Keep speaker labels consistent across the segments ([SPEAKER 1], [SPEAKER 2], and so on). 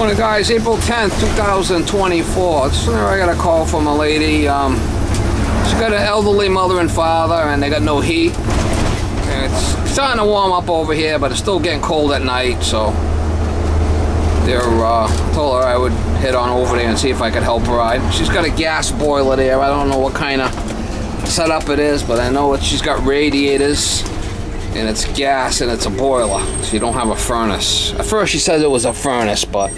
[SPEAKER 1] Morning guys, April 10th, 2024. So I got a call from a lady. She got an elderly mother and father and they got no heat. And it's starting to warm up over here, but it's still getting cold at night, so they're told her I would head on over there and see if I could help her out. She's got a gas boiler there. I don't know what kind of setup it is, but I know that she's got radiators and it's gas and it's a boiler, so you don't have a furnace. At first she said it was a furnace, but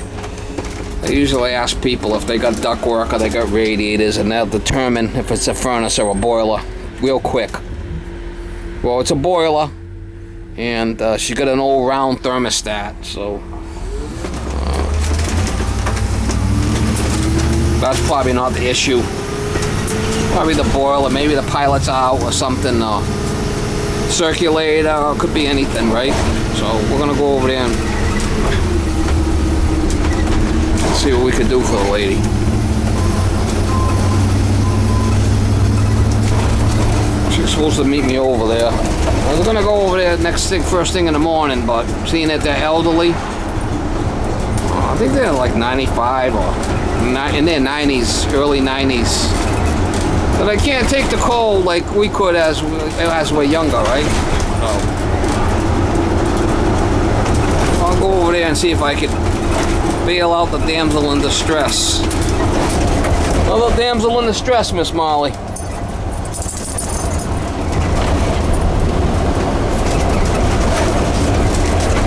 [SPEAKER 1] I usually ask people if they got ductwork or they got radiators, and they'll determine if it's a furnace or a boiler real quick. Well, it's a boiler, and she got an old round thermostat, so that's probably not the issue. Probably the boiler, maybe the pilot's out or something. Circulator, could be anything, right? So we're gonna go over there and see what we can do for the lady. She's supposed to meet me over there. We're gonna go over there first thing in the morning, but seeing that they're elderly, I think they're like 95 or in their 90s, early 90s. But I can't take the cold like we could as we're younger, right? So I'll go over there and see if I can bail out the damsel in distress. Another damsel in distress, Miss Molly.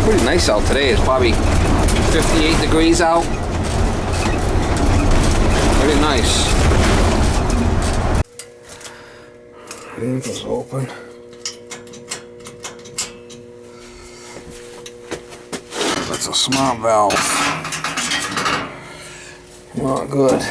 [SPEAKER 1] Pretty nice out today. It's probably 58 degrees out. Pretty nice. It's open. That's a smart valve. Not good.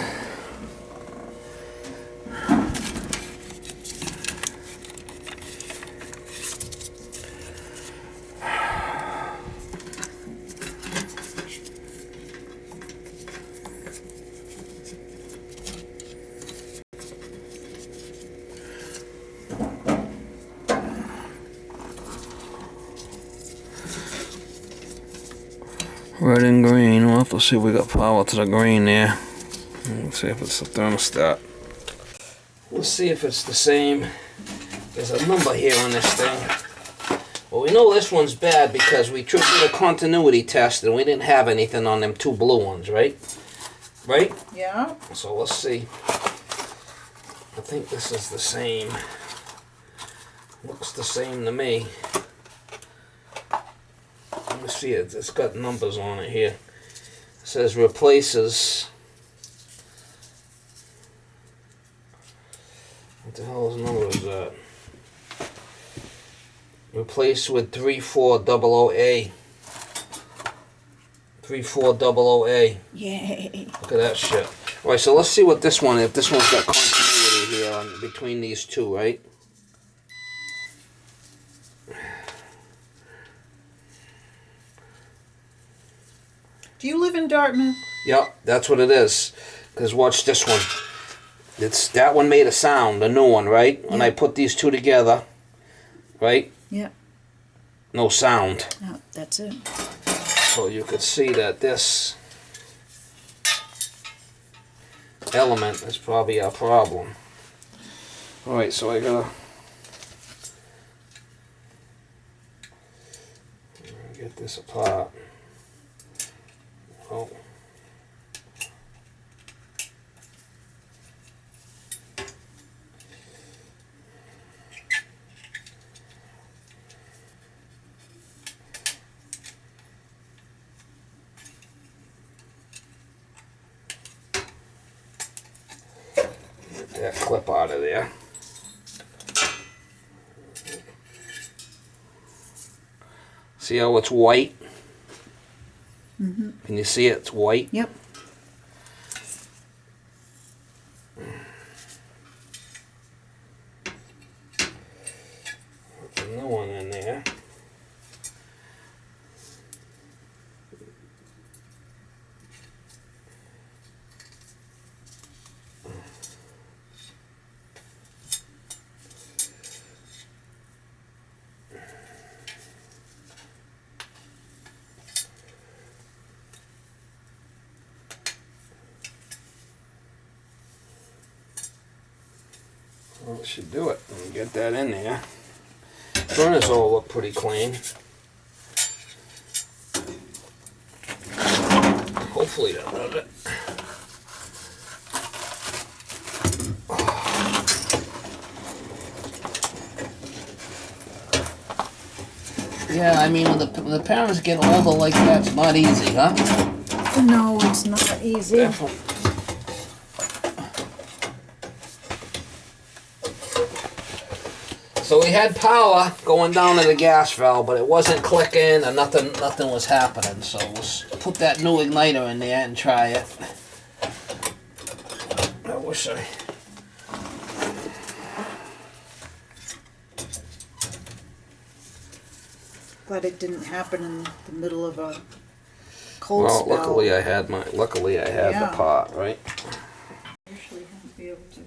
[SPEAKER 1] Red and green. We'll have to see if we got power to the green there. Let's see if it's the thermostat. Let's see if it's the same. There's a number here on this thing. Well, we know this one's bad because we did a continuity test and we didn't have anything on them two blue ones, right? Right?
[SPEAKER 2] Yeah.
[SPEAKER 1] So let's see. I think this is the same. Looks the same to me. Let me see it. It's got numbers on it here. It says replaces. What the hell's number is that? Replace with 3400A. 3400A.
[SPEAKER 2] Yay.
[SPEAKER 1] Look at that shit. Alright, so let's see what this one, if this one's got continuity here between these two, right?
[SPEAKER 2] Do you live in Dartmouth?
[SPEAKER 1] Yep, that's what it is. Because watch this one. That one made a sound, the new one, right? When I put these two together, right?
[SPEAKER 2] Yeah.
[SPEAKER 1] No sound.
[SPEAKER 2] Oh, that's it.
[SPEAKER 1] So you could see that this element is probably a problem. Alright, so I gotta get this apart. Oh. Get that clip out of there. See how it's white?
[SPEAKER 2] Mm-hmm.
[SPEAKER 1] Can you see it? It's white?
[SPEAKER 2] Yep.
[SPEAKER 1] Put the new one in there. Well, it should do it. Get that in there. Furnace will look pretty clean. Hopefully that does it. Yeah, I mean, when the parents get older like that, it's not easy, huh?
[SPEAKER 2] No, it's not easy.
[SPEAKER 1] Definitely. So we had power going down to the gas valve, but it wasn't clicking and nothing was happening. So let's put that new igniter in there and try it. I wish I...
[SPEAKER 2] Glad it didn't happen in the middle of a cold
[SPEAKER 1] Well,
[SPEAKER 2] spell.
[SPEAKER 1] luckily I had
[SPEAKER 2] Yeah.
[SPEAKER 1] the pot, right?
[SPEAKER 2] Usually won't be able to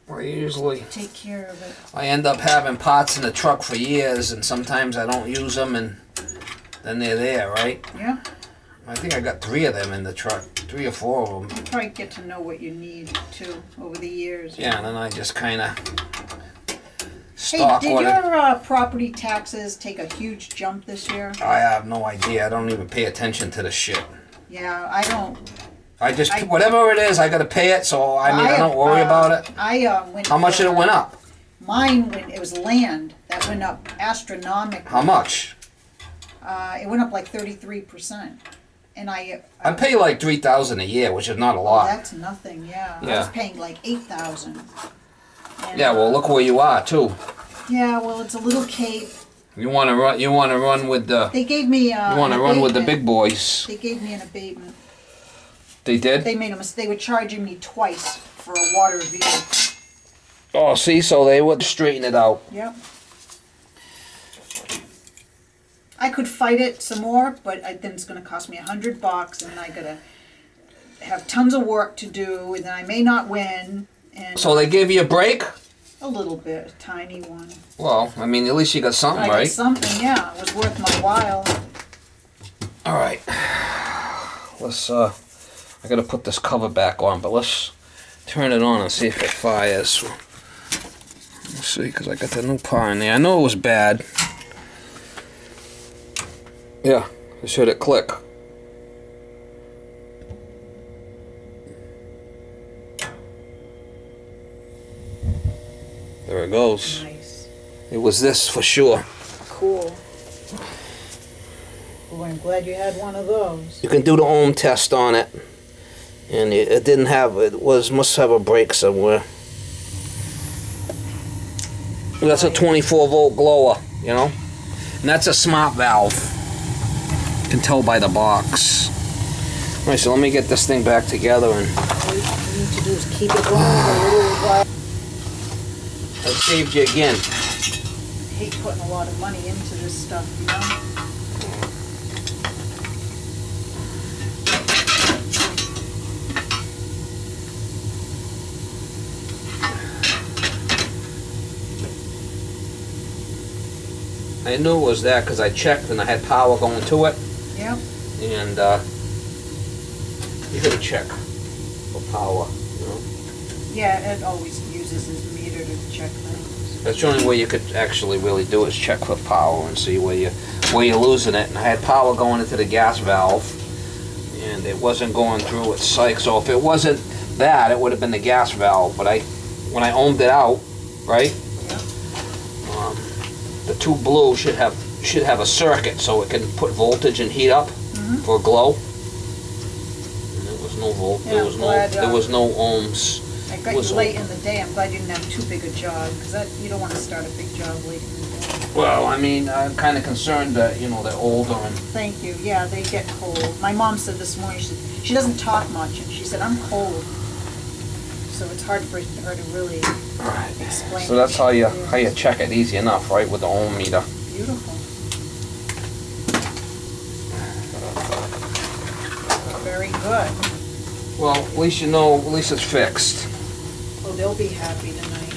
[SPEAKER 1] I usually...
[SPEAKER 2] take care of it.
[SPEAKER 1] I end up having pots in the truck for years, and sometimes I don't use them, and then they're there, right?
[SPEAKER 2] Yeah.
[SPEAKER 1] I think I got 3 of them in the truck, 3 or 4 of them.
[SPEAKER 2] You probably get to know what you need too over the years.
[SPEAKER 1] Yeah, and then I just kind of
[SPEAKER 2] Hey,
[SPEAKER 1] stock
[SPEAKER 2] did
[SPEAKER 1] what it.
[SPEAKER 2] your property taxes take a huge jump this year?
[SPEAKER 1] I have no idea. I don't even pay attention to the shit.
[SPEAKER 2] Yeah, I don't.
[SPEAKER 1] I just whatever it is, I got to pay it. So I mean, I don't worry about it.
[SPEAKER 2] I went.
[SPEAKER 1] How much did it went up?
[SPEAKER 2] Mine went. It was land that went up astronomically.
[SPEAKER 1] How much?
[SPEAKER 2] It went up like 33%, and
[SPEAKER 1] I pay like $3,000 a year, which is not a lot.
[SPEAKER 2] That's nothing. Yeah. I
[SPEAKER 1] Yeah.
[SPEAKER 2] was paying like 8,000.
[SPEAKER 1] Yeah, well, look where you are too.
[SPEAKER 2] Yeah, well, it's a little cape.
[SPEAKER 1] You want to run? You want to run with the?
[SPEAKER 2] They gave me.
[SPEAKER 1] You want to run with the big boys?
[SPEAKER 2] They gave me an abatement.
[SPEAKER 1] They did.
[SPEAKER 2] They made a mistake. They were charging me twice for a water review.
[SPEAKER 1] Oh, see, so they would straighten it out.
[SPEAKER 2] Yep. I could fight it some more, but then it's going to cost me $100, and I gotta have tons of work to do, and then I may not win. And
[SPEAKER 1] So they gave you a break?
[SPEAKER 2] a little bit, a tiny one.
[SPEAKER 1] Well, I mean, at least you got something,
[SPEAKER 2] I
[SPEAKER 1] right?
[SPEAKER 2] got something, yeah. It was worth my while.
[SPEAKER 1] All right. Let's, I gotta put this cover back on, but let's turn it on and see if it fires. Let's see, because I got the new power in there. I know it was bad. Yeah, I should it click. There it goes.
[SPEAKER 2] Nice.
[SPEAKER 1] It was this for sure.
[SPEAKER 2] Cool. Well, I'm glad you had one of those.
[SPEAKER 1] You can do the ohm test on it, and it didn't have. Must have a break somewhere. That's a 24-volt glower, you know, and that's a smart valve. You can tell by the box. All right, so let me get this thing back together, and
[SPEAKER 2] All you need to do is keep it going for a little while.
[SPEAKER 1] I saved you again.
[SPEAKER 2] I hate putting a lot of money into this stuff, you know?
[SPEAKER 1] I knew it was that because I checked and I had power going to it,
[SPEAKER 2] Yep.
[SPEAKER 1] and you gotta check for power, you know.
[SPEAKER 2] Yeah, it always uses his meter to check things.
[SPEAKER 1] That's the only way you could actually really do is check for power and see where you're losing it. And I had power going into the gas valve, and it wasn't going through its cycle. So if it wasn't that, it would have been the gas valve. But when I ohmed it out, right?
[SPEAKER 2] Yep.
[SPEAKER 1] The two blue should have a circuit so it can put voltage and heat up for glow. And there was no volt.
[SPEAKER 2] Yeah,
[SPEAKER 1] there was no ohms.
[SPEAKER 2] I got you late in the day. I'm glad you didn't have too big a job, because you don't want to start a big job late in the day.
[SPEAKER 1] Well, I mean, I'm kind of concerned that they're older and.
[SPEAKER 2] Thank you. Yeah, they get cold. My mom said this morning, she doesn't talk much, and she said, I'm cold. So it's hard for her to really explain.
[SPEAKER 1] So that's how you
[SPEAKER 2] Yeah.
[SPEAKER 1] check it, easy enough, right, with the ohm meter.
[SPEAKER 2] Beautiful. Very good.
[SPEAKER 1] Well, at least you know, at least it's fixed.
[SPEAKER 2] Oh, they'll be happy tonight.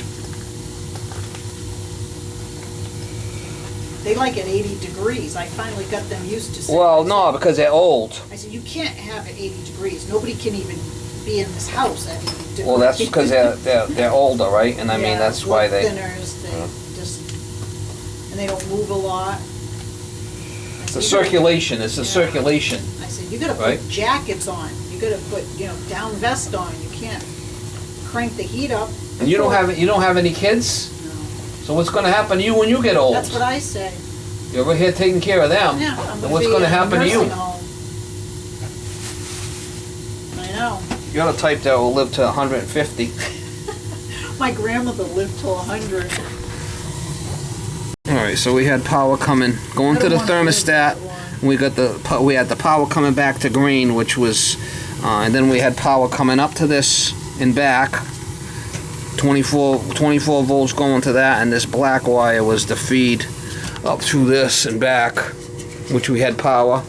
[SPEAKER 2] They like it 80 degrees. I finally got them used to it.
[SPEAKER 1] Well, no, because they're old.
[SPEAKER 2] I said, you can't have it 80 degrees. Nobody can even be in this house.
[SPEAKER 1] Well, that's because they're older, right? And I mean, that's why
[SPEAKER 2] wood
[SPEAKER 1] they...
[SPEAKER 2] thinners, they just, and they don't move a lot.
[SPEAKER 1] It's the circulation, it's the circulation.
[SPEAKER 2] I said, you gotta
[SPEAKER 1] Right.
[SPEAKER 2] put jackets on, you gotta put, down vest on, you can't crank the heat up.
[SPEAKER 1] And you don't have any kids?
[SPEAKER 2] No.
[SPEAKER 1] So what's gonna happen to you when you get old?
[SPEAKER 2] That's what I say.
[SPEAKER 1] You're over here taking care of them.
[SPEAKER 2] Yeah, I'm
[SPEAKER 1] Then what's
[SPEAKER 2] be
[SPEAKER 1] gonna
[SPEAKER 2] in a
[SPEAKER 1] happen to you?
[SPEAKER 2] nursing home. I know.
[SPEAKER 1] You're the type that will live to 150.
[SPEAKER 2] My grandmother lived till 100.
[SPEAKER 1] Alright, so we had power going to the thermostat. We had the power coming back to green, which was, and then we had power coming up to this and back. 24 volts going to that, and this black wire was the feed up through this and back, which we had power.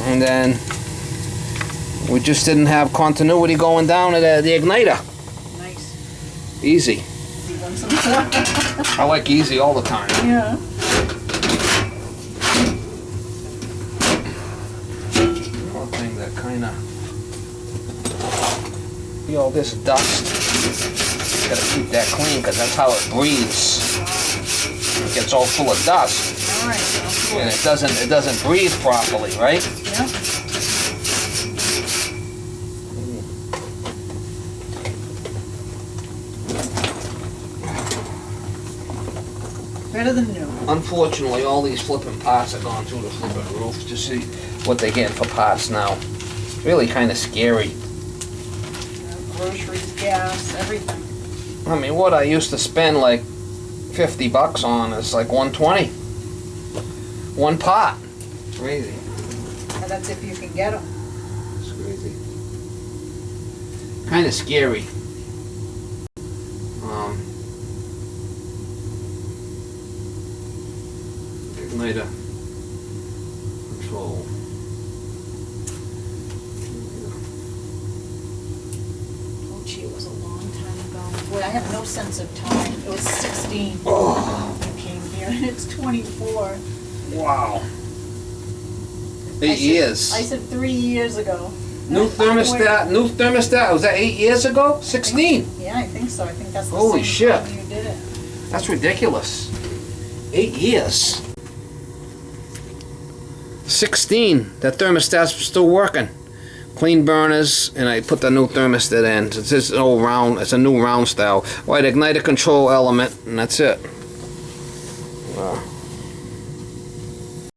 [SPEAKER 1] And then we just didn't have continuity going down to the igniter.
[SPEAKER 2] Nice.
[SPEAKER 1] Easy.
[SPEAKER 2] You want some more?
[SPEAKER 1] I like easy all the time.
[SPEAKER 2] Yeah.
[SPEAKER 1] One thing that kind of, all this dust, gotta keep that clean because that's how it breathes. It gets all full of dust,
[SPEAKER 2] All right.
[SPEAKER 1] and it doesn't breathe properly, right?
[SPEAKER 2] Yeah. Better than new.
[SPEAKER 1] Unfortunately, all these flipping parts are going through the flipping roof to see what they get for parts now. It's really kind of scary.
[SPEAKER 2] Groceries, gas, everything.
[SPEAKER 1] I mean, what I used to spend like $50 on is like 120. One pot. It's crazy.
[SPEAKER 2] And that's if you can get them.
[SPEAKER 1] It's crazy. Kind of scary. Igniter control.
[SPEAKER 2] Oh gee, it was a long time ago. Boy, I have no sense of time. It was 16
[SPEAKER 1] Oh,
[SPEAKER 2] when I came here, and it's 24.
[SPEAKER 1] wow.
[SPEAKER 2] I
[SPEAKER 1] 8
[SPEAKER 2] said-
[SPEAKER 1] years.
[SPEAKER 2] I said 3 years ago.
[SPEAKER 1] New thermostat, was that 8 years ago? 16.
[SPEAKER 2] Yeah, I think so. I think that's the
[SPEAKER 1] Holy
[SPEAKER 2] same
[SPEAKER 1] shit.
[SPEAKER 2] time you did it.
[SPEAKER 1] That's ridiculous. 8 years. 16. That thermostat's still working. Clean burners, and I put the new thermostat in. It's just an old round, it's a new round style. White igniter control element, and that's it.